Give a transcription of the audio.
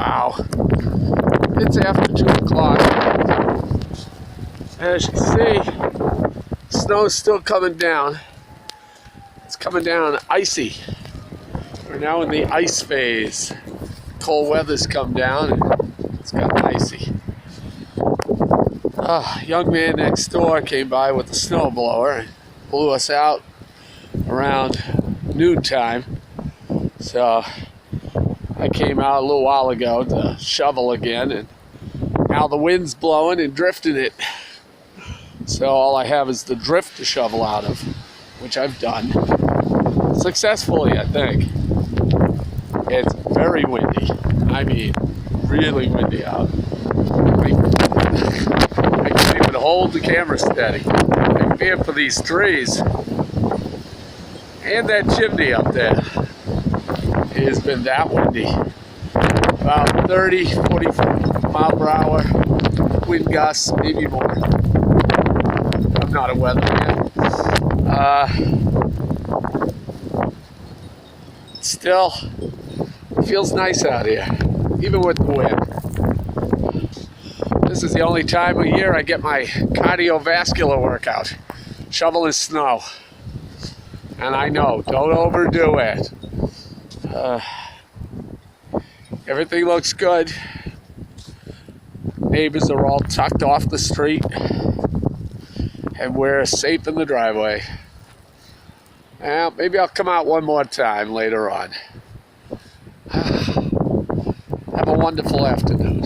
Wow. It's after 2 o'clock. As you see, snow's still coming down. It's coming down icy. We're now in the ice phase. Cold weather's come down and it's gotten icy. A young man next door came by with a snowblower and blew us out around noontime. So I came out a little while ago to shovel again, and now the wind's blowing and drifting it. So all I have is the drift to shovel out of, which I've done successfully, I think. It's very windy. I mean, really windy out. I can't even hold the camera steady. I fear for these trees. And that chimney up there. It has been that windy. About 30, 40 mile per hour wind gusts, maybe more. I'm not a weatherman. Still, it feels nice out here, even with the wind. This is the only time of year I get my cardiovascular workout, shoveling snow. And I know, don't overdo it. Everything looks good. Neighbors are all tucked off the street. And we're safe in the driveway. Well, maybe I'll come out one more time later on. Have a wonderful afternoon.